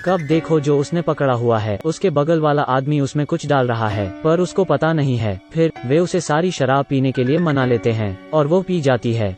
कब देखो जो उसने पकड़ा हुआ है, उसके बगल वाला आदमी उसमें कुछ डाल रहा है पर उसको पता नहीं है। फिर वे उसे सारी शराब पीने के लिए मना लेते हैं और वो पी जाती है।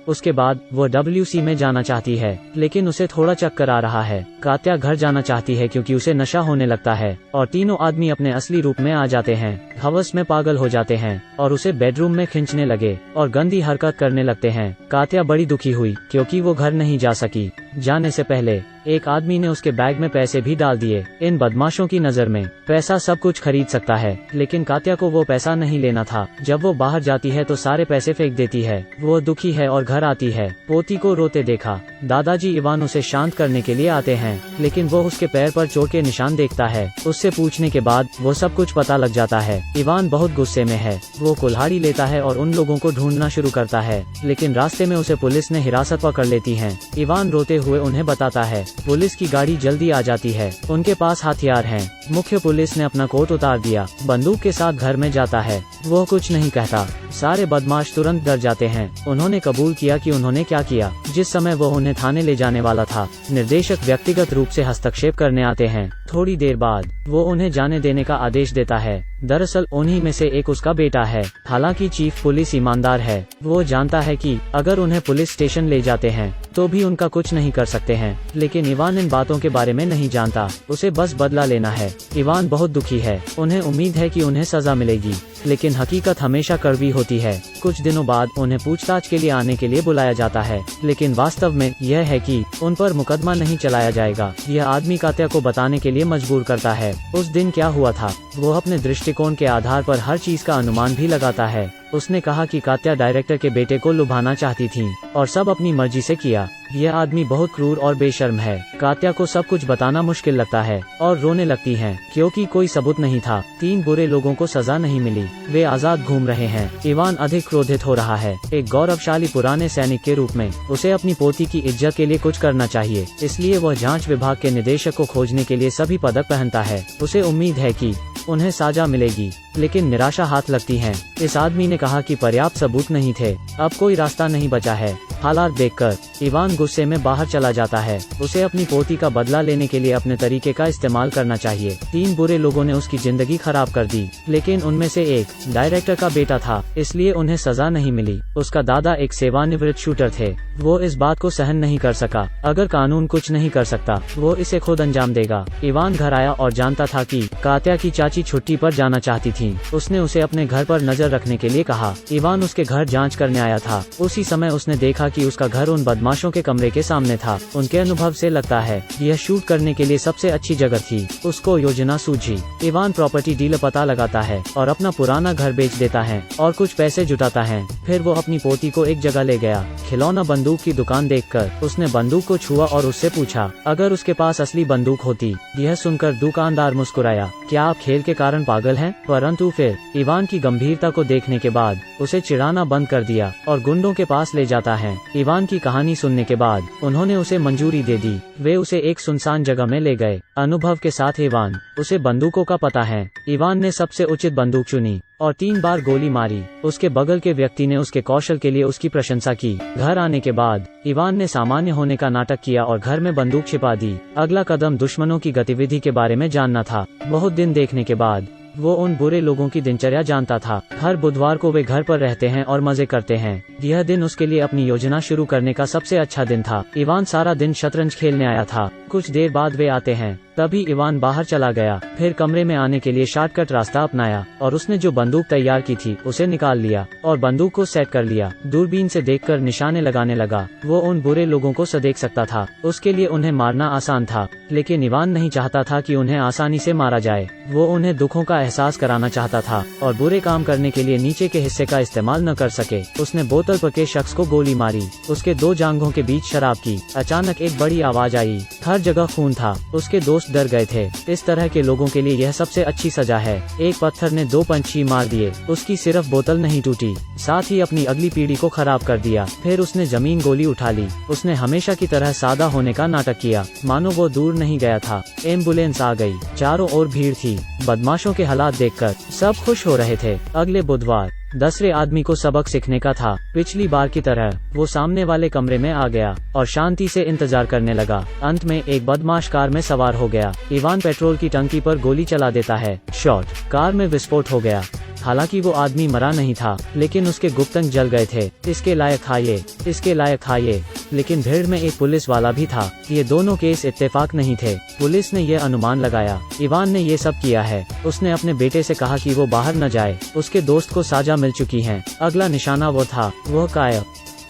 उसके बाद वो WC में जाना चाहती है लेकिन उसे थोड़ा चक्कर आ रहा है। कात्या घर जाना चाहती है क्योंकि उसे नशा होने लगता है और तीनों आदमी अपने असली रूप में आ जाते हैं, हवस में पागल हो जाते हैं और उसे बेडरूम में खींचने लगे और गंदी हरकत करने लगते हैं। कात्या बड़ी दुखी हुई क्योंकि वो घर नहीं जा सकी। जाने से पहले एक आदमी ने उसके बैग में पैसे भी डाल दिए। इन बदमाशों की नजर में पैसा सब कुछ खरीद सकता है, लेकिन कात्या को वो पैसा नहीं लेना था। जब वो बाहर जाती है तो सारे पैसे फेंक देती है। वो दुखी है और घर आती है। पोती को रोते देखा। दादाजी इवान उसे शांत करने के लिए आते हैं, लेकिन वो उसके पैर पर चोट के निशान देखता है। उससे पूछने के बाद वो सब कुछ पता लग जाता है। इवान बहुत गुस्से में है। वो कुल्हाड़ी लेता है और उन लोगों को ढूंढना शुरू करता है, लेकिन रास्ते में उसे पुलिस ने हिरासत पकड़ लेती है। इवान रोते हुए उन्हें बताता है। पुलिस की गाड़ी जल्दी आ जाती है। उनके पास हथियार हैं। मुख्य पुलिस ने अपना कोट उतार दिया, बंदूक के साथ घर में जाता है। वो कुछ नहीं कहता। सारे बदमाश तुरंत डर जाते हैं। उन्होंने कबूल किया कि उन्होंने क्या किया। जिस समय वो उन्हें थाने ले जाने वाला था, निर्देशक व्यक्तिगत रूप से हस्तक्षेप करने आते हैं। थोड़ी देर बाद वो उन्हें जाने देने का आदेश देता है। दरअसल उन्हीं में से एक उसका बेटा है। हालांकि चीफ पुलिस ईमानदार है। वो जानता है कि अगर उन्हें पुलिस स्टेशन ले जाते हैं तो भी उनका कुछ नहीं कर सकते हैं, लेकिन इवान इन बातों के बारे में नहीं जानता। उसे बस बदला लेना है। इवान बहुत दुखी है। उन्हें उम्मीद है कि उन्हें सजा मिलेगी, लेकिन हकीकत हमेशा कड़वी होती है। कुछ दिनों बाद उन्हें पूछताछ के लिए आने के लिए बुलाया जाता है, लेकिन वास्तव में यह है कि उन पर मुकदमा नहीं चलाया जाएगा। यह आदमी कात्या को बताने के लिए मजबूर करता है। उस दिन क्या हुआ था। वो अपने दृष्टिकोण के आधार पर हर चीज का अनुमान भी लगाता है। उसने कहा कि कात्या डायरेक्टर के बेटे को लुभाना चाहती थी और सब अपनी मर्जी से किया। यह आदमी बहुत क्रूर और बेशर्म है। कात्या को सब कुछ बताना मुश्किल लगता है और रोने लगती है क्योंकि कोई सबूत नहीं था। 3 बुरे लोगों को सजा नहीं मिली। वे आजाद घूम रहे हैं। इवान अधिक क्रोधित हो रहा है। एक गौरवशाली पुराने सैनिक के रूप में उसे अपनी पोती की इज्जत के लिए कुछ करना चाहिए, इसलिए वह जांच विभाग के निदेशक को खोजने के लिए सभी पदक पहनता है। उसे उम्मीद है कि उन्हें सजा मिलेगी, लेकिन निराशा हाथ लगती है। इस आदमी ने कहा कि पर्याप्त सबूत नहीं थे, अब कोई रास्ता नहीं बचा है। हालात देखकर इवान गुस्से में बाहर चला जाता है। उसे अपनी पोती का बदला लेने के लिए अपने तरीके का इस्तेमाल करना चाहिए। 3 बुरे लोगों ने उसकी जिंदगी खराब कर दी, लेकिन उनमें से एक डायरेक्टर का बेटा था, इसलिए उन्हें सजा नहीं मिली। उसका दादा एक सेवानिवृत्त शूटर थे। वो इस बात को सहन नहीं कर सका। अगर कानून कुछ नहीं कर सकता, वो इसे खुद अंजाम देगा। इवान घर आया और जानता था कि कात्या की चाची छुट्टी पर जाना चाहती थी। उसने उसे अपने घर पर नजर रखने के लिए कहा। इवान उसके घर जांच करने आया था। उसी समय उसने देखा कि उसका घर उन बदमाशों के कमरे के सामने था। उनके अनुभव से लगता है यह शूट करने के लिए सबसे अच्छी जगह थी। उसको योजना सूझी। इवान प्रॉपर्टी डीलर पता लगाता है और अपना पुराना घर बेच देता है और कुछ पैसे जुटाता है। फिर वो अपनी पोती को एक जगह ले गया। खिलौना बंदूक की दुकान देखकर उसने बंदूक को छुआ और उससे पूछा अगर उसके पास असली बंदूक होती। यह सुनकर दुकानदार मुस्कुराया, क्या आप खेल के कारण पागल हैं? परंतु फिर इवान की गंभीरता को देखने के बाद उसे चिढ़ाना बंद कर दिया और गुंडों के पास ले जाता है। इवान की कहानी सुनने के बाद उन्होंने उसे मंजूरी दे दी। वे उसे एक सुनसान जगह में ले गए। अनुभव के साथ इवान उसे बंदूकों का पता है। इवान ने सबसे उचित बंदूक चुनी और 3 बार गोली मारी। उसके बगल के व्यक्ति ने उसके कौशल के लिए उसकी प्रशंसा की। घर आने के बाद इवान ने सामान्य होने का नाटक किया और घर में बंदूक छिपा दी। अगला कदम दुश्मनों की गतिविधि के बारे में जानना था। बहुत दिन देखने के बाद वो उन बुरे लोगों की दिनचर्या जानता था। हर बुधवार को वे घर पर रहते हैं और मजे करते हैं। यह दिन उसके लिए अपनी योजना शुरू करने का सबसे अच्छा दिन था। इवान सारा दिन शतरंज खेलने आया था। कुछ देर बाद वे आते हैं, तभी इवान बाहर चला गया। फिर कमरे में आने के लिए शॉर्टकट रास्ता अपनाया और उसने जो बंदूक तैयार की थी उसे निकाल लिया और बंदूक को सेट कर लिया। दूरबीन से देखकर निशाने लगाने लगा। वो उन बुरे लोगों को देख सकता था। उसके लिए उन्हें मारना आसान था, लेकिन इवान नहीं चाहता था कि उन्हें आसानी से मारा जाए। वो उन्हें दुखों का एहसास कराना चाहता था और बुरे काम करने के लिए नीचे के हिस्से का इस्तेमाल न कर सके। उसने बोतल पर के शख्स को गोली मारी। उसके 2 जांघों के बीच शराब की। अचानक एक बड़ी आवाज आई। हर जगह खून था। उसके दोस्त डर गए थे। इस तरह के लोगों के लिए यह सबसे अच्छी सजा है। एक पत्थर ने 2 पंछी मार दिए। उसकी सिर्फ बोतल नहीं टूटी, साथ ही अपनी अगली पीढ़ी को खराब कर दिया। फिर उसने जमीन गोली उठा ली। उसने हमेशा की तरह सादा होने का नाटक किया, मानो वो दूर नहीं गया था। एम्बुलेंस आ गई। चारों ओर भीड़ थी। बदमाशों के हालात देखकर सब खुश हो रहे थे। अगले बुधवार दूसरे आदमी को सबक सीखने का था। पिछली बार की तरह वो सामने वाले कमरे में आ गया और शांति से इंतजार करने लगा। अंत में एक बदमाश कार में सवार हो गया। इवान पेट्रोल की टंकी पर गोली चला देता है। शॉट, कार में विस्फोट हो गया। हालांकि वो आदमी मरा नहीं था, लेकिन उसके गुप्तंग जल गए थे। इसके लायक था ये। लेकिन भीड़ में एक पुलिस वाला भी था। ये दोनों केस इत्तेफाक नहीं थे। पुलिस ने ये अनुमान लगाया, इवान ने ये सब किया है। उसने अपने बेटे से कहा कि वो बाहर न जाए। उसके दोस्त को साजा मिल चुकी है। अगला निशाना वो था। वह काया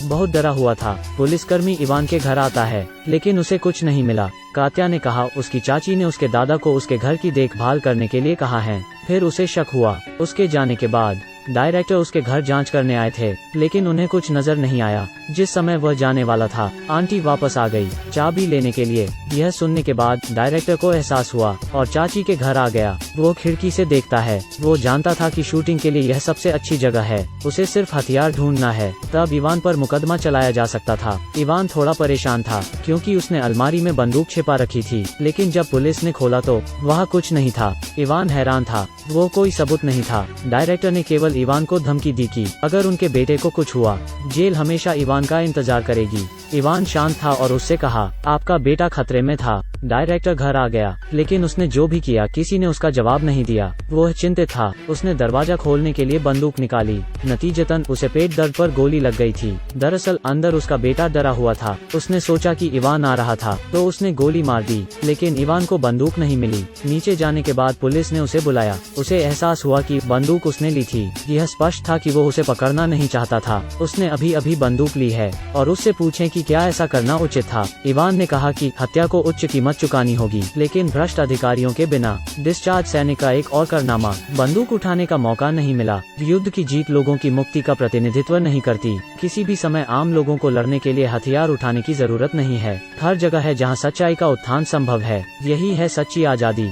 बहुत डरा हुआ था। पुलिसकर्मी इवान के घर आता है, लेकिन उसे कुछ नहीं मिला। कात्या ने कहा उसकी चाची ने उसके दादा को उसके घर की देखभाल करने के लिए कहा है। फिर उसे शक हुआ। उसके जाने के बाद डायरेक्टर उसके घर जांच करने आए थे, लेकिन उन्हें कुछ नजर नहीं आया। जिस समय वह जाने वाला था, आंटी वापस आ गई चाबी लेने के लिए। यह सुनने के बाद डायरेक्टर को एहसास हुआ और चाची के घर आ गया। वो खिड़की से देखता है। वो जानता था कि शूटिंग के लिए यह सबसे अच्छी जगह है। उसे सिर्फ हथियार ढूंढना है, तब इवान पर मुकदमा चलाया जा सकता था। इवान थोड़ा परेशान था, क्योंकि उसने अलमारी में बंदूक छिपा रखी थी, लेकिन जब पुलिस ने खोला तो वहाँ कुछ नहीं था। इवान हैरान था। वो कोई सबूत नहीं था। डायरेक्टर ने केवल इवान को धमकी दी कि अगर उनके बेटे को कुछ हुआ, जेल हमेशा इवान का इंतजार करेगी। इवान शांत था और उससे कहा, आपका बेटा खतरे में था। डायरेक्टर घर आ गया, लेकिन उसने जो भी किया किसी ने उसका जवाब नहीं दिया। वह चिंतित था। उसने दरवाजा खोलने के लिए बंदूक निकाली। नतीजतन उसे पेट दर्द पर गोली लग गई थी। दरअसल अंदर उसका बेटा डरा हुआ था। उसने सोचा कि इवान आ रहा था, तो उसने गोली मार दी, लेकिन इवान को बंदूक नहीं मिली। नीचे जाने के बाद पुलिस ने उसे बुलाया। उसे एहसास हुआ कि बंदूक उसने ली थी। यह स्पष्ट था कि वो उसे पकड़ना नहीं चाहता था। उसने अभी अभी बंदूक ली है और उससे पूछें कि क्या ऐसा करना उचित था। इवान ने कहा कि हत्या को उच्च कीमत चुकानी होगी, लेकिन भ्रष्ट अधिकारियों के बिना। डिस्चार्ज सैनिक का एक और कारनामा। बंदूक उठाने का मौका नहीं मिला। युद्ध की जीत लोगों की मुक्ति का प्रतिनिधित्व नहीं करती। किसी भी समय आम लोगों को लड़ने के लिए हथियार उठाने की जरूरत नहीं है। हर जगह है जहाँ सच्चाई का उत्थान संभव है। यही है सच्ची आजादी।